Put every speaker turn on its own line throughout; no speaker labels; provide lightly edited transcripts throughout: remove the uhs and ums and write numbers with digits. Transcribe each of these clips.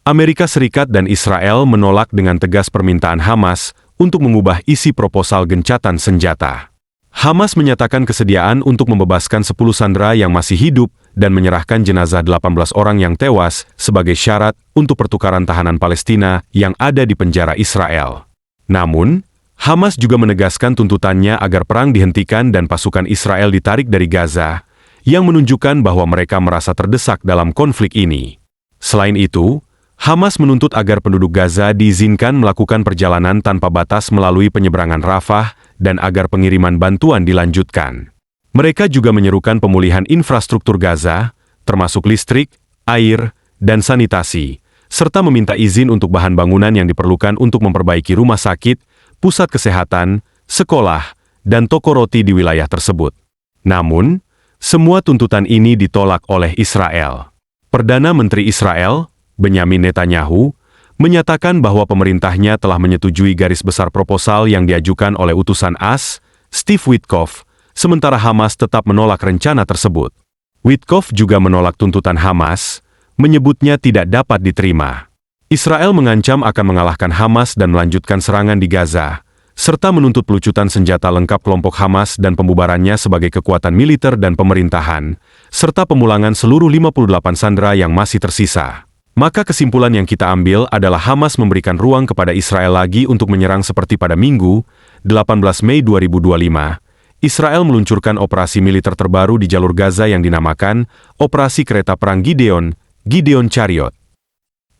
Amerika Serikat dan Israel menolak dengan tegas permintaan Hamas untuk mengubah isi proposal gencatan senjata. Hamas menyatakan kesediaan untuk membebaskan 10 sandera yang masih hidup dan menyerahkan jenazah 18 orang yang tewas sebagai syarat untuk pertukaran tahanan Palestina yang ada di penjara Israel. Namun, Hamas juga menegaskan tuntutannya agar perang dihentikan dan pasukan Israel ditarik dari Gaza, yang menunjukkan bahwa mereka merasa terdesak dalam konflik ini. Selain itu, Hamas menuntut agar penduduk Gaza diizinkan melakukan perjalanan tanpa batas melalui penyeberangan Rafah dan agar pengiriman bantuan dilanjutkan. Mereka juga menyerukan pemulihan infrastruktur Gaza, termasuk listrik, air, dan sanitasi, serta meminta izin untuk bahan bangunan yang diperlukan untuk memperbaiki rumah sakit, pusat kesehatan, sekolah, dan toko roti di wilayah tersebut. Namun, semua tuntutan ini ditolak oleh Israel. Perdana Menteri Israel, Benyamin Netanyahu, menyatakan bahwa pemerintahnya telah menyetujui garis besar proposal yang diajukan oleh utusan AS, Steve Witkoff, sementara Hamas tetap menolak rencana tersebut. Witkoff juga menolak tuntutan Hamas, menyebutnya tidak dapat diterima. Israel mengancam akan mengalahkan Hamas dan melanjutkan serangan di Gaza, serta menuntut pelucutan senjata lengkap kelompok Hamas dan pembubarannya sebagai kekuatan militer dan pemerintahan, serta pemulangan seluruh 58 sandera yang masih tersisa. Maka kesimpulan yang kita ambil adalah Hamas memberikan ruang kepada Israel lagi untuk menyerang seperti pada Minggu, 18 Mei 2025. Israel meluncurkan operasi militer terbaru di jalur Gaza yang dinamakan Operasi Kereta Perang Gideon, Gideon Chariot.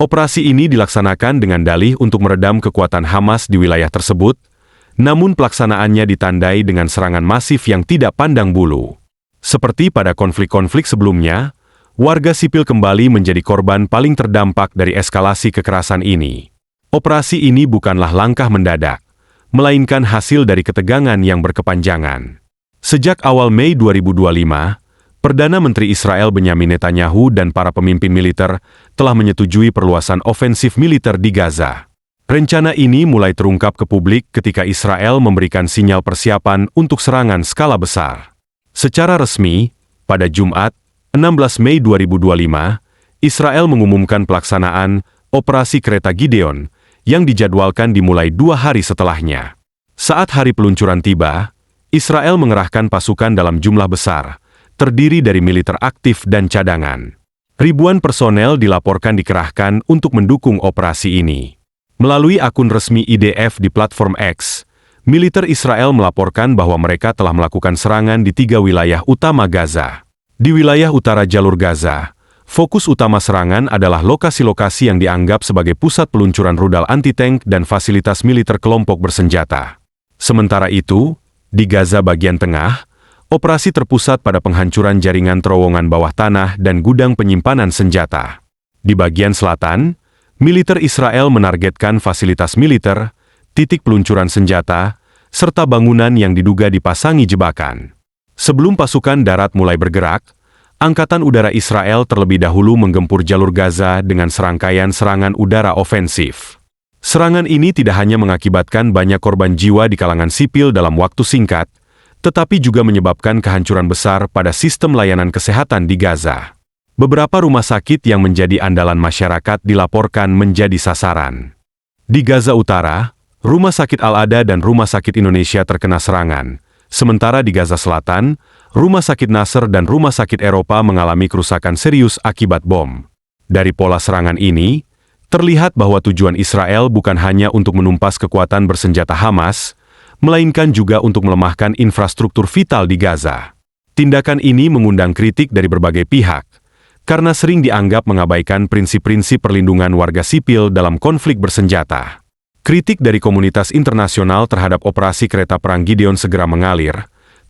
Operasi ini dilaksanakan dengan dalih untuk meredam kekuatan Hamas di wilayah tersebut, namun pelaksanaannya ditandai dengan serangan masif yang tidak pandang bulu. Seperti pada konflik-konflik sebelumnya, warga sipil kembali menjadi korban paling terdampak dari eskalasi kekerasan ini. Operasi ini bukanlah langkah mendadak, melainkan hasil dari ketegangan yang berkepanjangan. Sejak awal Mei 2025, Perdana Menteri Israel Benyamin Netanyahu dan para pemimpin militer telah menyetujui perluasan ofensif militer di Gaza. Rencana ini mulai terungkap ke publik ketika Israel memberikan sinyal persiapan untuk serangan skala besar. Secara resmi, pada Jumat, 16 Mei 2025, Israel mengumumkan pelaksanaan Operasi Kereta Gideon yang dijadwalkan dimulai 2 hari setelahnya. Saat hari peluncuran tiba, Israel mengerahkan pasukan dalam jumlah besar, terdiri dari militer aktif dan cadangan. Ribuan personel dilaporkan dikerahkan untuk mendukung operasi ini. Melalui akun resmi IDF di platform X, militer Israel melaporkan bahwa mereka telah melakukan serangan di 3 wilayah utama Gaza. Di wilayah utara jalur Gaza, fokus utama serangan adalah lokasi-lokasi yang dianggap sebagai pusat peluncuran rudal anti-tank dan fasilitas militer kelompok bersenjata. Sementara itu, di Gaza bagian tengah, operasi terpusat pada penghancuran jaringan terowongan bawah tanah dan gudang penyimpanan senjata. Di bagian selatan, militer Israel menargetkan fasilitas militer, titik peluncuran senjata, serta bangunan yang diduga dipasangi jebakan. Sebelum pasukan darat mulai bergerak, Angkatan Udara Israel terlebih dahulu menggempur jalur Gaza dengan serangkaian serangan udara ofensif. Serangan ini tidak hanya mengakibatkan banyak korban jiwa di kalangan sipil dalam waktu singkat, tetapi juga menyebabkan kehancuran besar pada sistem layanan kesehatan di Gaza. Beberapa rumah sakit yang menjadi andalan masyarakat dilaporkan menjadi sasaran. Di Gaza Utara, Rumah Sakit Al-Ada dan Rumah Sakit Indonesia terkena serangan. Sementara di Gaza Selatan, Rumah Sakit Nasr dan Rumah Sakit Eropa mengalami kerusakan serius akibat bom. Dari pola serangan ini, terlihat bahwa tujuan Israel bukan hanya untuk menumpas kekuatan bersenjata Hamas, melainkan juga untuk melemahkan infrastruktur vital di Gaza. Tindakan ini mengundang kritik dari berbagai pihak, karena sering dianggap mengabaikan prinsip-prinsip perlindungan warga sipil dalam konflik bersenjata. Kritik dari komunitas internasional terhadap operasi kereta perang Gideon segera mengalir,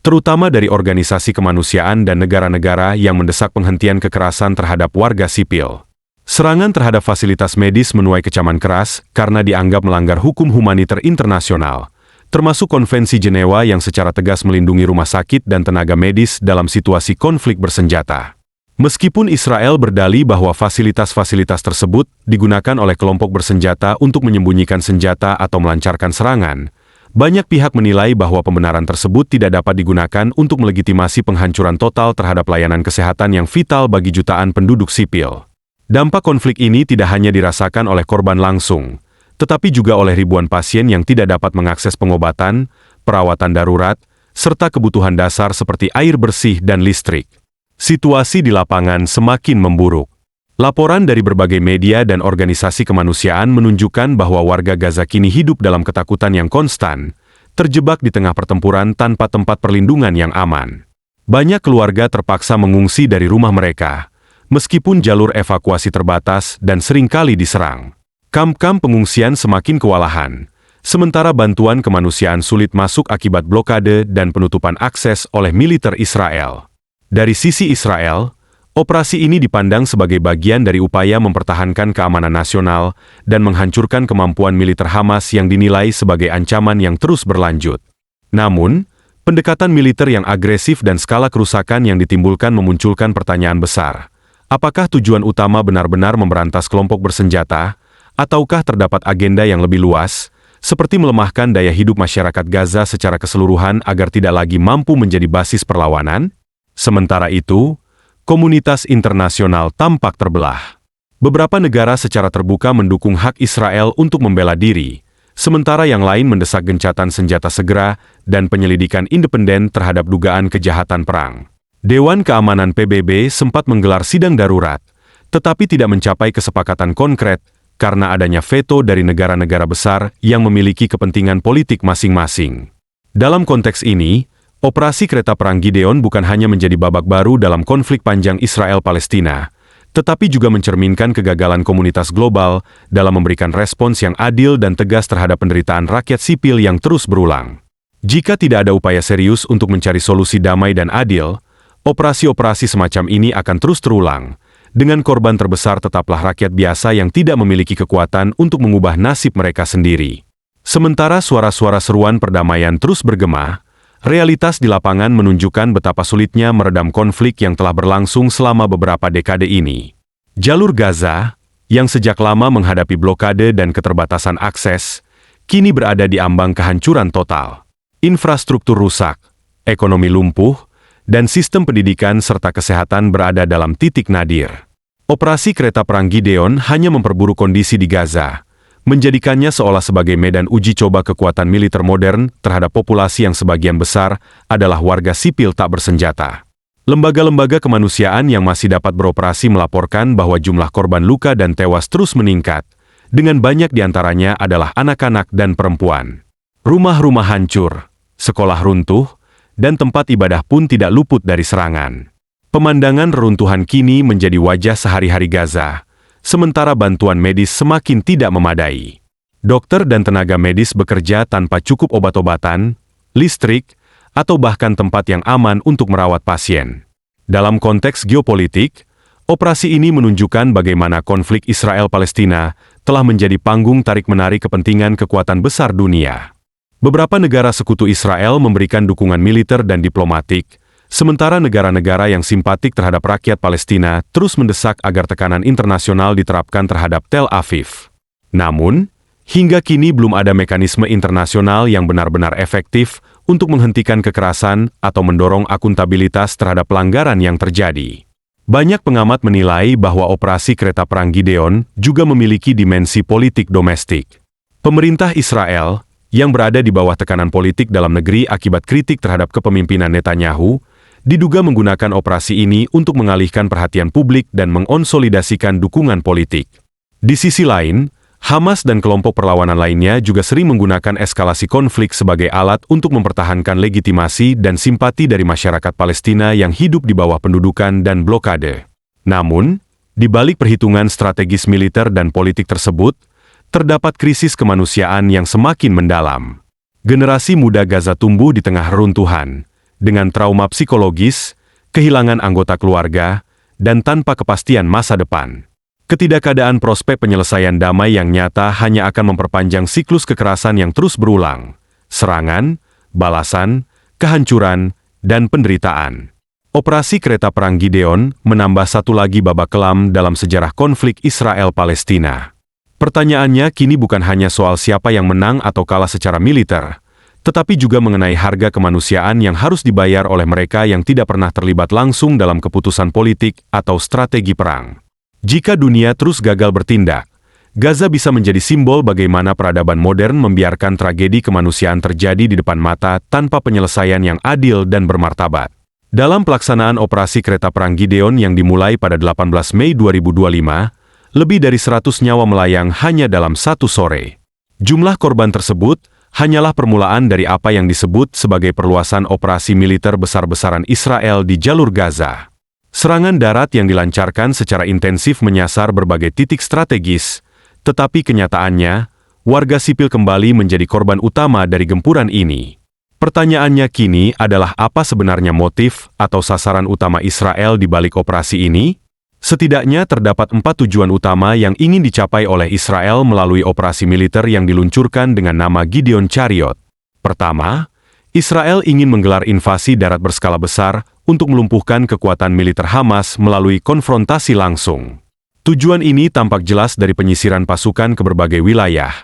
terutama dari organisasi kemanusiaan dan negara-negara yang mendesak penghentian kekerasan terhadap warga sipil. Serangan terhadap fasilitas medis menuai kecaman keras karena dianggap melanggar hukum humaniter internasional, termasuk Konvensi Jenewa yang secara tegas melindungi rumah sakit dan tenaga medis dalam situasi konflik bersenjata. Meskipun Israel berdalih bahwa fasilitas-fasilitas tersebut digunakan oleh kelompok bersenjata untuk menyembunyikan senjata atau melancarkan serangan, banyak pihak menilai bahwa pembenaran tersebut tidak dapat digunakan untuk melegitimasi penghancuran total terhadap layanan kesehatan yang vital bagi jutaan penduduk sipil. Dampak konflik ini tidak hanya dirasakan oleh korban langsung, tetapi juga oleh ribuan pasien yang tidak dapat mengakses pengobatan, perawatan darurat, serta kebutuhan dasar seperti air bersih dan listrik. Situasi di lapangan semakin memburuk. Laporan dari berbagai media dan organisasi kemanusiaan menunjukkan bahwa warga Gaza kini hidup dalam ketakutan yang konstan, terjebak di tengah pertempuran tanpa tempat perlindungan yang aman. Banyak keluarga terpaksa mengungsi dari rumah mereka, meskipun jalur evakuasi terbatas dan seringkali diserang. Kamp-kamp pengungsian semakin kewalahan, sementara bantuan kemanusiaan sulit masuk akibat blokade dan penutupan akses oleh militer Israel. Dari sisi Israel, operasi ini dipandang sebagai bagian dari upaya mempertahankan keamanan nasional dan menghancurkan kemampuan militer Hamas yang dinilai sebagai ancaman yang terus berlanjut. Namun, pendekatan militer yang agresif dan skala kerusakan yang ditimbulkan memunculkan pertanyaan besar. Apakah tujuan utama benar-benar memberantas kelompok bersenjata, ataukah terdapat agenda yang lebih luas, seperti melemahkan daya hidup masyarakat Gaza secara keseluruhan agar tidak lagi mampu menjadi basis perlawanan? Sementara itu, komunitas internasional tampak terbelah. Beberapa negara secara terbuka mendukung hak Israel untuk membela diri, sementara yang lain mendesak gencatan senjata segera dan penyelidikan independen terhadap dugaan kejahatan perang. Dewan Keamanan PBB sempat menggelar sidang darurat, tetapi tidak mencapai kesepakatan konkret karena adanya veto dari negara-negara besar yang memiliki kepentingan politik masing-masing. Dalam konteks ini, operasi kereta perang Gideon bukan hanya menjadi babak baru dalam konflik panjang Israel-Palestina, tetapi juga mencerminkan kegagalan komunitas global dalam memberikan respons yang adil dan tegas terhadap penderitaan rakyat sipil yang terus berulang. Jika tidak ada upaya serius untuk mencari solusi damai dan adil, operasi-operasi semacam ini akan terus terulang, dengan korban terbesar tetaplah rakyat biasa yang tidak memiliki kekuatan untuk mengubah nasib mereka sendiri. Sementara suara-suara seruan perdamaian terus bergema, realitas di lapangan menunjukkan betapa sulitnya meredam konflik yang telah berlangsung selama beberapa dekade ini. Jalur Gaza, yang sejak lama menghadapi blokade dan keterbatasan akses, kini berada di ambang kehancuran total. Infrastruktur rusak, ekonomi lumpuh, dan sistem pendidikan serta kesehatan berada dalam titik nadir. Operasi kereta perang Gideon hanya memperburuk kondisi di Gaza, menjadikannya seolah sebagai medan uji coba kekuatan militer modern terhadap populasi yang sebagian besar adalah warga sipil tak bersenjata. Lembaga-lembaga kemanusiaan yang masih dapat beroperasi melaporkan bahwa jumlah korban luka dan tewas terus meningkat, dengan banyak diantaranya adalah anak-anak dan perempuan. Rumah-rumah hancur, sekolah runtuh, dan tempat ibadah pun tidak luput dari serangan. Pemandangan reruntuhan kini menjadi wajah sehari-hari Gaza, sementara bantuan medis semakin tidak memadai. Dokter dan tenaga medis bekerja tanpa cukup obat-obatan, listrik, atau bahkan tempat yang aman untuk merawat pasien. Dalam konteks geopolitik, operasi ini menunjukkan bagaimana konflik Israel-Palestina telah menjadi panggung tarik-menarik kepentingan kekuatan besar dunia. Beberapa negara sekutu Israel memberikan dukungan militer dan diplomatik, sementara negara-negara yang simpatik terhadap rakyat Palestina terus mendesak agar tekanan internasional diterapkan terhadap Tel Aviv. Namun, hingga kini belum ada mekanisme internasional yang benar-benar efektif untuk menghentikan kekerasan atau mendorong akuntabilitas terhadap pelanggaran yang terjadi. Banyak pengamat menilai bahwa operasi kereta perang Gideon juga memiliki dimensi politik domestik. Pemerintah Israel, yang berada di bawah tekanan politik dalam negeri akibat kritik terhadap kepemimpinan Netanyahu, diduga menggunakan operasi ini untuk mengalihkan perhatian publik dan mengonsolidasikan dukungan politik. Di sisi lain, Hamas dan kelompok perlawanan lainnya juga sering menggunakan eskalasi konflik sebagai alat untuk mempertahankan legitimasi dan simpati dari masyarakat Palestina yang hidup di bawah pendudukan dan blokade. Namun, di balik perhitungan strategis militer dan politik tersebut, terdapat krisis kemanusiaan yang semakin mendalam. Generasi muda Gaza tumbuh di tengah reruntuhan, dengan trauma psikologis, kehilangan anggota keluarga, dan tanpa kepastian masa depan. Ketidakadaan prospek penyelesaian damai yang nyata hanya akan memperpanjang siklus kekerasan yang terus berulang, serangan, balasan, kehancuran, dan penderitaan. Operasi kereta perang Gideon menambah satu lagi babak kelam dalam sejarah konflik Israel-Palestina. Pertanyaannya kini bukan hanya soal siapa yang menang atau kalah secara militer, tetapi juga mengenai harga kemanusiaan yang harus dibayar oleh mereka yang tidak pernah terlibat langsung dalam keputusan politik atau strategi perang. Jika dunia terus gagal bertindak, Gaza bisa menjadi simbol bagaimana peradaban modern membiarkan tragedi kemanusiaan terjadi di depan mata tanpa penyelesaian yang adil dan bermartabat. Dalam pelaksanaan operasi kereta perang Gideon yang dimulai pada 18 Mei 2025, lebih dari 100 nyawa melayang hanya dalam satu sore. Jumlah korban tersebut hanyalah permulaan dari apa yang disebut sebagai perluasan operasi militer besar-besaran Israel di jalur Gaza. Serangan darat yang dilancarkan secara intensif menyasar berbagai titik strategis, tetapi kenyataannya, warga sipil kembali menjadi korban utama dari gempuran ini. Pertanyaannya kini adalah apa sebenarnya motif atau sasaran utama Israel di balik operasi ini? Setidaknya terdapat 4 tujuan utama yang ingin dicapai oleh Israel melalui operasi militer yang diluncurkan dengan nama Gideon Chariot. Pertama, Israel ingin menggelar invasi darat berskala besar untuk melumpuhkan kekuatan militer Hamas melalui konfrontasi langsung. Tujuan ini tampak jelas dari penyisiran pasukan ke berbagai wilayah,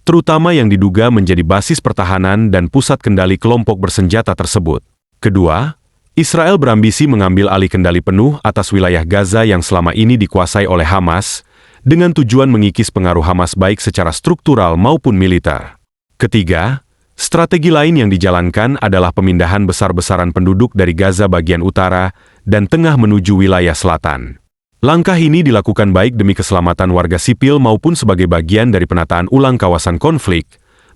terutama yang diduga menjadi basis pertahanan dan pusat kendali kelompok bersenjata tersebut. Kedua, Israel berambisi mengambil alih kendali penuh atas wilayah Gaza yang selama ini dikuasai oleh Hamas, dengan tujuan mengikis pengaruh Hamas baik secara struktural maupun militer. Ketiga, strategi lain yang dijalankan adalah pemindahan besar-besaran penduduk dari Gaza bagian utara dan tengah menuju wilayah selatan. Langkah ini dilakukan baik demi keselamatan warga sipil maupun sebagai bagian dari penataan ulang kawasan konflik,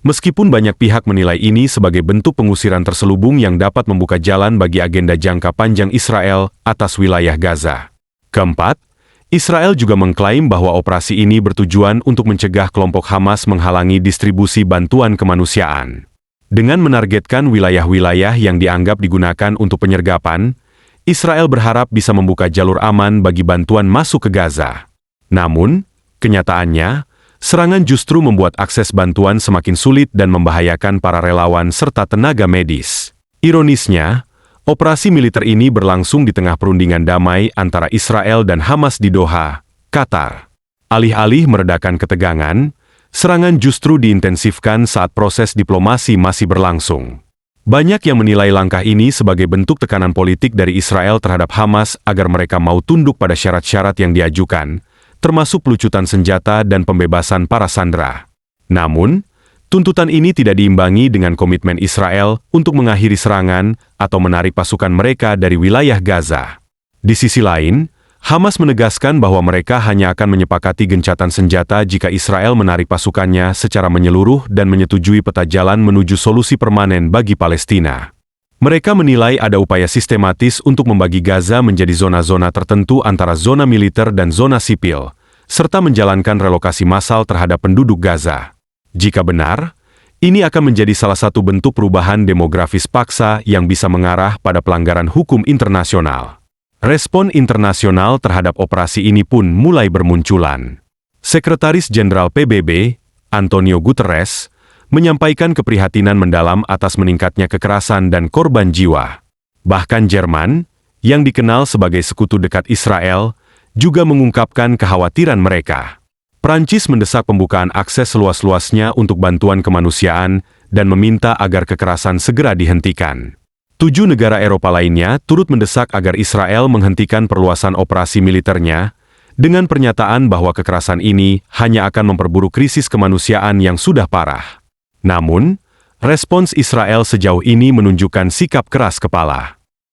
meskipun banyak pihak menilai ini sebagai bentuk pengusiran terselubung yang dapat membuka jalan bagi agenda jangka panjang Israel atas wilayah Gaza. Keempat, Israel juga mengklaim bahwa operasi ini bertujuan untuk mencegah kelompok Hamas menghalangi distribusi bantuan kemanusiaan. Dengan menargetkan wilayah-wilayah yang dianggap digunakan untuk penyergapan, Israel berharap bisa membuka jalur aman bagi bantuan masuk ke Gaza. Namun, kenyataannya, serangan justru membuat akses bantuan semakin sulit dan membahayakan para relawan serta tenaga medis. Ironisnya, operasi militer ini berlangsung di tengah perundingan damai antara Israel dan Hamas di Doha, Qatar. Alih-alih meredakan ketegangan, serangan justru diintensifkan saat proses diplomasi masih berlangsung. Banyak yang menilai langkah ini sebagai bentuk tekanan politik dari Israel terhadap Hamas agar mereka mau tunduk pada syarat-syarat yang diajukan, termasuk pelucutan senjata dan pembebasan para sandera. Namun, tuntutan ini tidak diimbangi dengan komitmen Israel untuk mengakhiri serangan atau menarik pasukan mereka dari wilayah Gaza. Di sisi lain, Hamas menegaskan bahwa mereka hanya akan menyepakati gencatan senjata jika Israel menarik pasukannya secara menyeluruh dan menyetujui peta jalan menuju solusi permanen bagi Palestina. Mereka menilai ada upaya sistematis untuk membagi Gaza menjadi zona-zona tertentu antara zona militer dan zona sipil, serta menjalankan relokasi massal terhadap penduduk Gaza. Jika benar, ini akan menjadi salah satu bentuk perubahan demografis paksa yang bisa mengarah pada pelanggaran hukum internasional. Respon internasional terhadap operasi ini pun mulai bermunculan. Sekretaris Jenderal PBB, Antonio Guterres, menyampaikan keprihatinan mendalam atas meningkatnya kekerasan dan korban jiwa. Bahkan Jerman, yang dikenal sebagai sekutu dekat Israel, juga mengungkapkan kekhawatiran mereka. Prancis mendesak pembukaan akses seluas-luasnya untuk bantuan kemanusiaan dan meminta agar kekerasan segera dihentikan. 7 negara Eropa lainnya turut mendesak agar Israel menghentikan perluasan operasi militernya, dengan pernyataan bahwa kekerasan ini hanya akan memperburuk krisis kemanusiaan yang sudah parah. Namun, respons Israel sejauh ini menunjukkan sikap keras kepala.